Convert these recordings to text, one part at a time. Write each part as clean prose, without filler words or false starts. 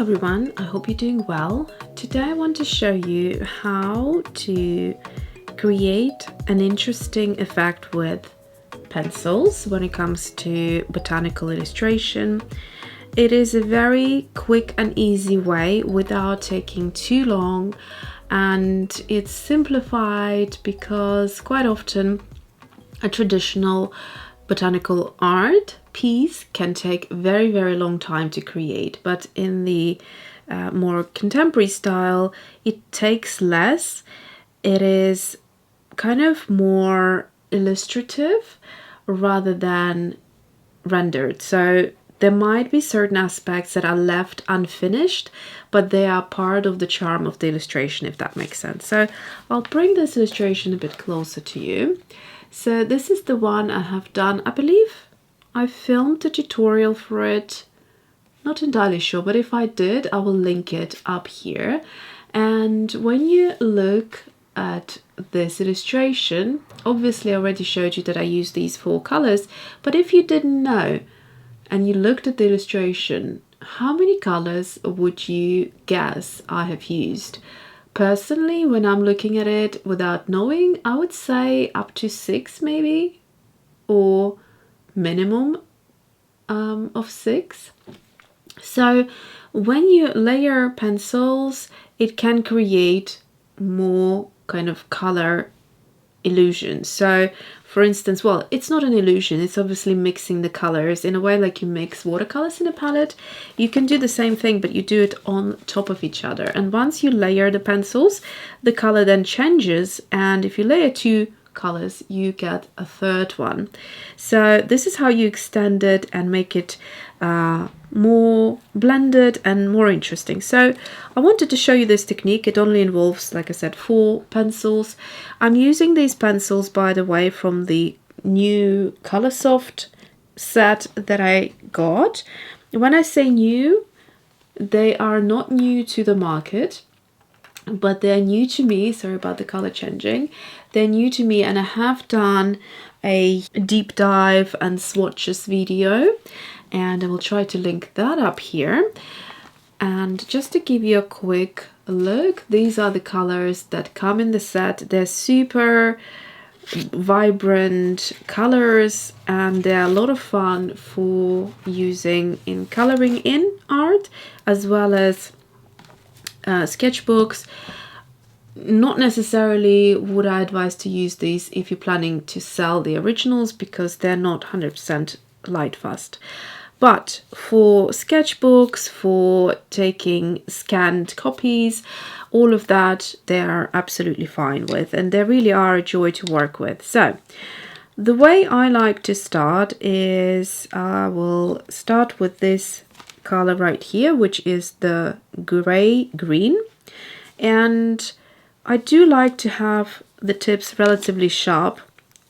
everyone, I hope you're doing well. Today I want to show you how to create an interesting effect with pencils when it comes to botanical illustration. It is a very quick and easy way without taking too long, and it's simplified because quite often a traditional botanical art piece can take very long time to create, but in the more contemporary style it takes less. It is kind of more illustrative rather than rendered, so there might be certain aspects that are left unfinished, but they are part of the charm of the illustration, if that makes sense. So I'll bring this illustration a bit closer to you. So this is the one I have done. I believe I filmed a tutorial for it. Not entirely sure, but if I did, I will link it up here. And when you look at this illustration, obviously I already showed you that I use these 4 colors, but if you didn't know and you looked at the illustration, how many colors would you guess I have used? Personally, when I'm looking at it without knowing, I would say up to 6 maybe, or minimum of 6. So when you layer pencils, it can create more kind of color illusion. So for instance, well, it's not an illusion, it's obviously mixing the colors in a way like you mix watercolors in a palette. You can do the same thing, but you do it on top of each other, and once you layer the pencils, the color then changes, and if you layer 2 colors you get a third one. So this is how you extend it and make it more blended and more interesting. So I wanted to show you this technique. It only involves, like I said, 4 pencils. I'm using these pencils, by the way, from the new Coloursoft set that I got. When I say new, they are not new to the market, but they're new to me. Sorry about the color changing. They're new to me, and I have done a deep dive and swatches video, and I will try to link that up here. And just to give you a quick look, these are the colors that come in the set. They're super vibrant colors, and they're a lot of fun for using in coloring in art as well as sketchbooks. Not necessarily would I advise to use these if you're planning to sell the originals, because they're not 100% Lightfast. But for sketchbooks, for taking scanned copies, all of that, they're absolutely fine with, and they really are a joy to work with. So the way I like to start is I will start with this color right here, which is the green, and I do like to have the tips relatively sharp,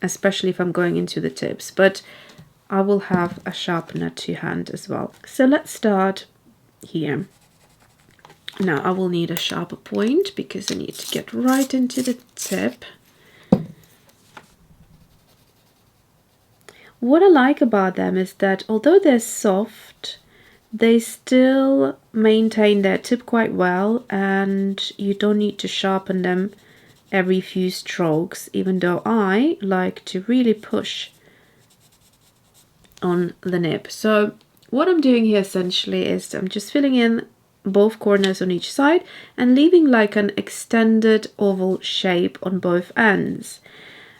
especially if I'm going into the tips, but I will have a sharpener to hand as well. So let's start here. Now I will need a sharper point because I need to get right into the tip. What I like about them is that although they're soft, they still maintain their tip quite well, and you don't need to sharpen them every few strokes, even though I like to really push on the nib. So what I'm doing here essentially is I'm just filling in both corners on each side and leaving like an extended oval shape on both ends.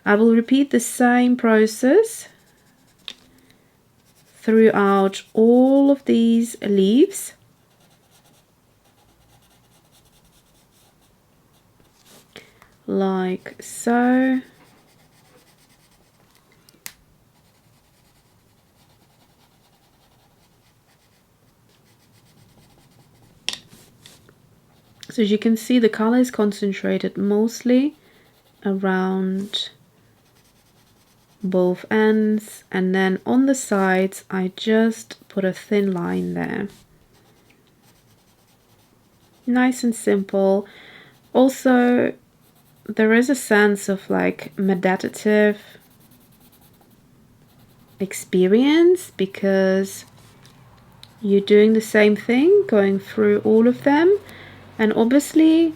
I will repeat the same process throughout all of these leaves. Like so. So as you can see, the color is concentrated mostly around both ends, and then on the sides I just put a thin line there. Nice and simple. Also, there is a sense of like meditative experience because you're doing the same thing, going through all of them, and obviously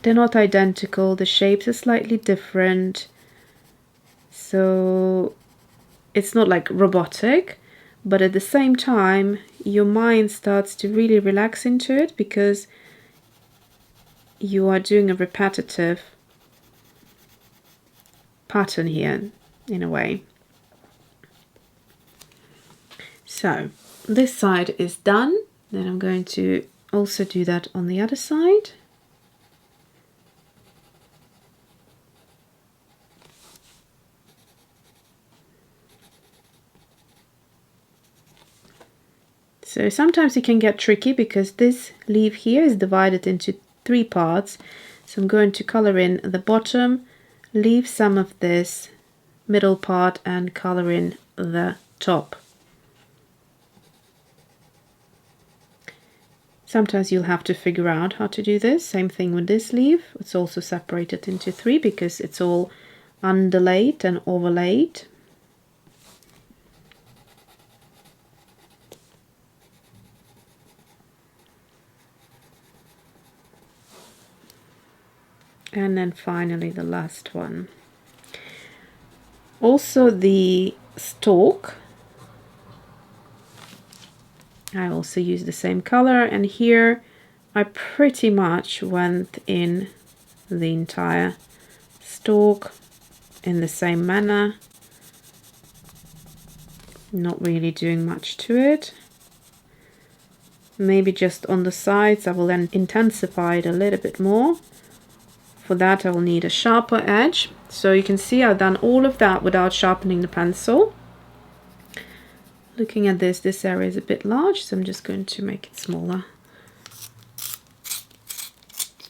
they're not identical, the shapes are slightly different, so it's not like robotic, but at the same time your mind starts to really relax into it because you are doing a repetitive pattern here in a way. So this side is done, then I'm going to also do that on the other side. So sometimes it can get tricky because this leaf here is divided into 3 parts. So I'm going to color in the bottom, leave some of this middle part and color in the top. Sometimes you'll have to figure out how to do this. Same thing with this leaf. It's also separated into 3 because it's all underlaid and overlaid. And then finally the last one. Also the stalk, I also use the same color, and here I pretty much went in the entire stalk in the same manner, not really doing much to it. Maybe just on the sides I will then intensify it a little bit more. For that I will need a sharper edge. So you can see I've done all of that without sharpening the pencil. Looking at this area is a bit large, so I'm just going to make it smaller.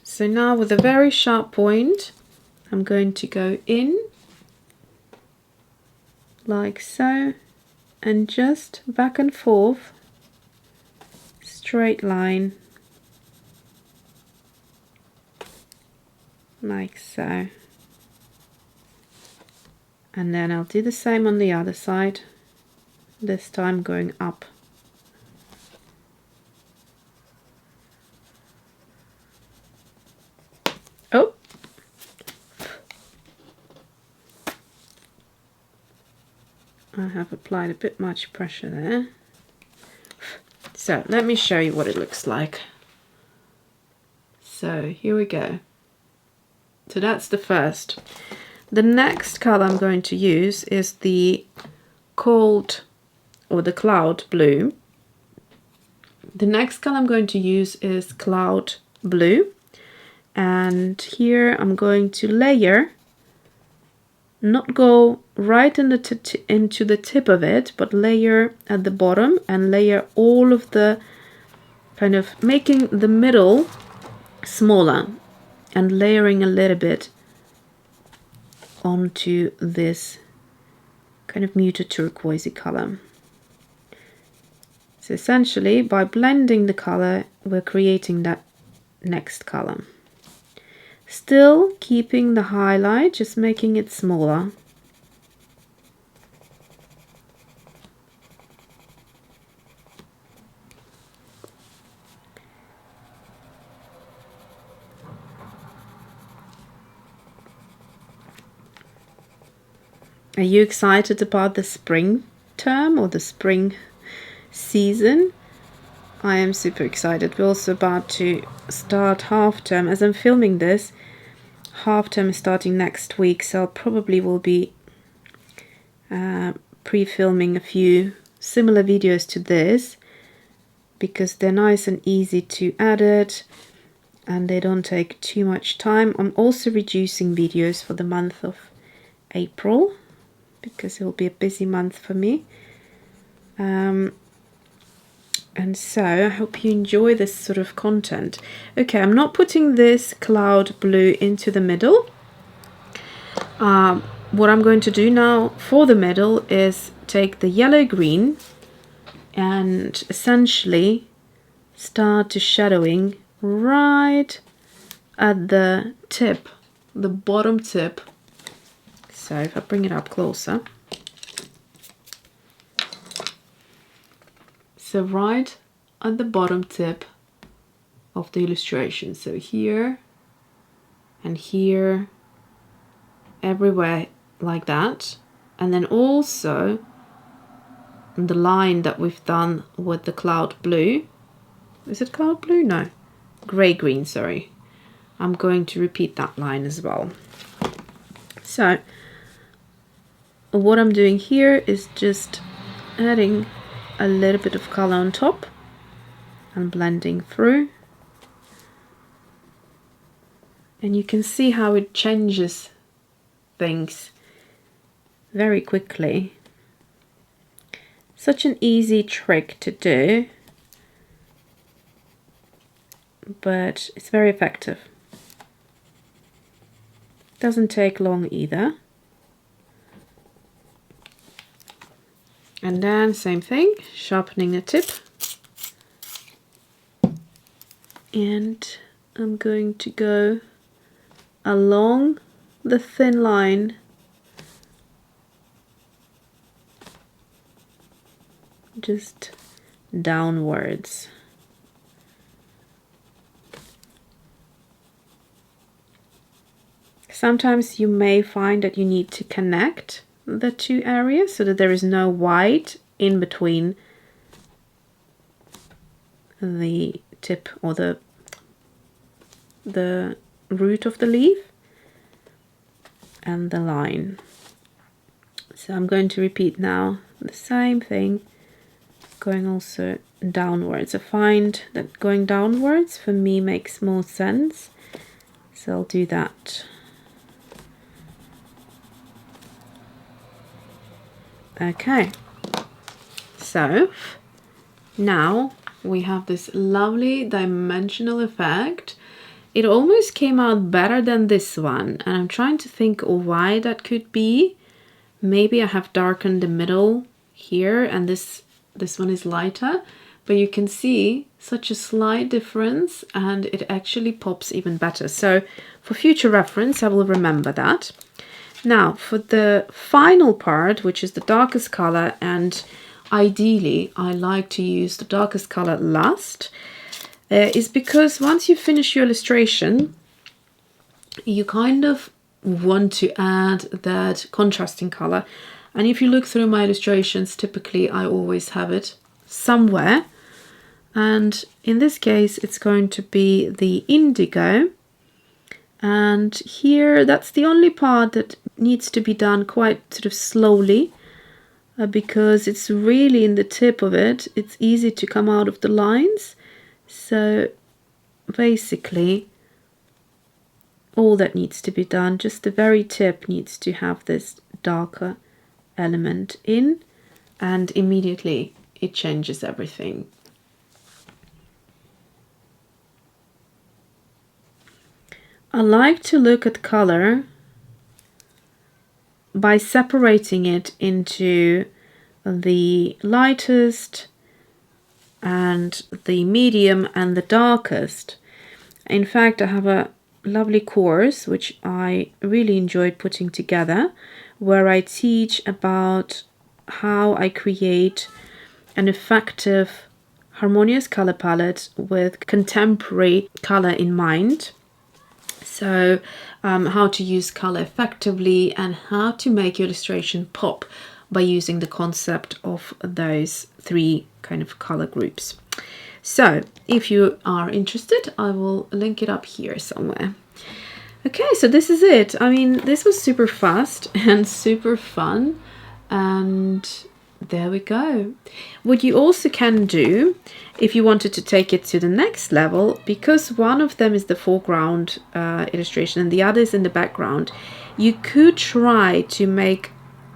So now with a very sharp point, I'm going to go in like so, and just back and forth, straight line, like so. And then I'll do the same on the other side, this time going up. Oh! I have applied a bit much pressure there. So let me show you what it looks like. So here we go. So that's the first. The next color I'm going to use is the cloud blue. The next color I'm going to use is cloud blue, and here I'm going to layer, not go right in into the tip of it, but layer at the bottom and layer all of the, kind of making the middle smaller and layering a little bit onto this kind of muted turquoisey color. So essentially by blending the color we're creating that next color, still keeping the highlight, just making it smaller. Are you excited about the spring term or the spring season? I am super excited. We're also about to start half term. As I'm filming this, half term is starting next week, so I probably will be pre-filming a few similar videos to this because they're nice and easy to edit and they don't take too much time. I'm also reducing videos for the month of April because it will be a busy month for me. And so I hope you enjoy this sort of content. Okay, I'm not putting this cloud blue into the middle. What I'm going to do now for the middle is take the yellow green and essentially start to shadowing right at the tip, the bottom tip. So if I bring it up closer, so right at the bottom tip of the illustration. So here and here, everywhere like that. And then also the line that we've done with the cloud blue. Is it cloud blue? No, gray green, sorry. I'm going to repeat that line as well. So what I'm doing here is just adding a little bit of color on top and blending through. And you can see how it changes things very quickly. Such an easy trick to do, but it's very effective. Doesn't take long either. And then same thing, sharpening the tip. And I'm going to go along the thin line just downwards. Sometimes you may find that you need to connect the two areas so that there is no white in between the tip or the root of the leaf and the line. So I'm going to repeat now the same thing, going also downwards. I find that going downwards for me makes more sense, so I'll do that. Okay, so now we have this lovely dimensional effect. It almost came out better than this one, and I'm trying to think why that could be. Maybe I have darkened the middle here and this one is lighter, but you can see such a slight difference and it actually pops even better. So for future reference, I will remember that. Now for the final part, which is the darkest color, and ideally I like to use the darkest color last, is because once you finish your illustration, you kind of want to add that contrasting color. And if you look through my illustrations, typically I always have it somewhere. And in this case, it's going to be the indigo. And here, that's the only part that needs to be done quite sort of slowly, because it's really in the tip of it. It's easy to come out of the lines. So basically, all that needs to be done, just the very tip needs to have this darker element in, and immediately it changes everything. I like to look at color by separating it into the lightest and the medium and the darkest. In fact, I have a lovely course which I really enjoyed putting together, where I teach about how I create an effective harmonious color palette with contemporary color in mind. So how to use color effectively and how to make your illustration pop by using the concept of those three kind of color groups. So if you are interested, I will link it up here somewhere. Okay, so this is it. I mean, this was super fast and super fun, and there we go. What you also can do, if you wanted to take it to the next level, because one of them is the foreground illustration and the other is in the background, you could try to make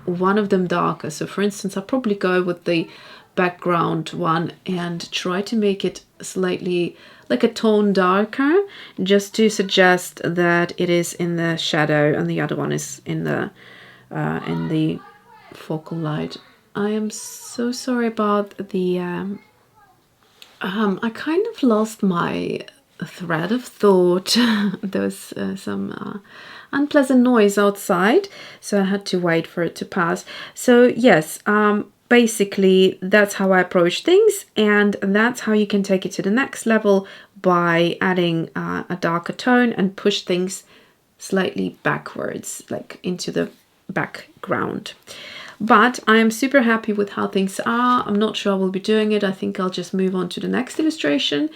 one of them darker. So for instance, I'll probably go with the background one and try to make it slightly like a tone darker, just to suggest that it is in the shadow and the other one is in the focal light. I am so sorry about the I kind of lost my thread of thought. There was some unpleasant noise outside, so I had to wait for it to pass. So yes, basically that's how I approach things, and that's how you can take it to the next level by adding a darker tone and push things slightly backwards, like into the background. But I am super happy with how things are. I'm not sure I will be doing it. I think I'll just move on to the next illustration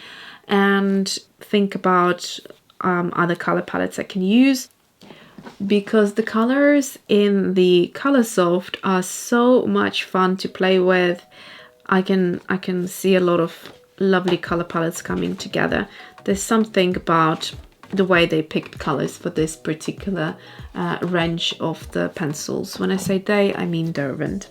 and think about other color palettes I can use, because the colors in the Coloursoft are so much fun to play with. I can see a lot of lovely color palettes coming together. There's something about the way they picked colors for this particular range of the pencils. When I say they, I mean Derwent.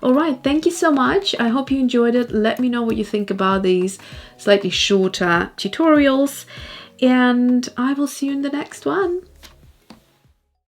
All right, thank you so much. I hope you enjoyed it. Let me know what you think about these slightly shorter tutorials, and I will see you in the next one.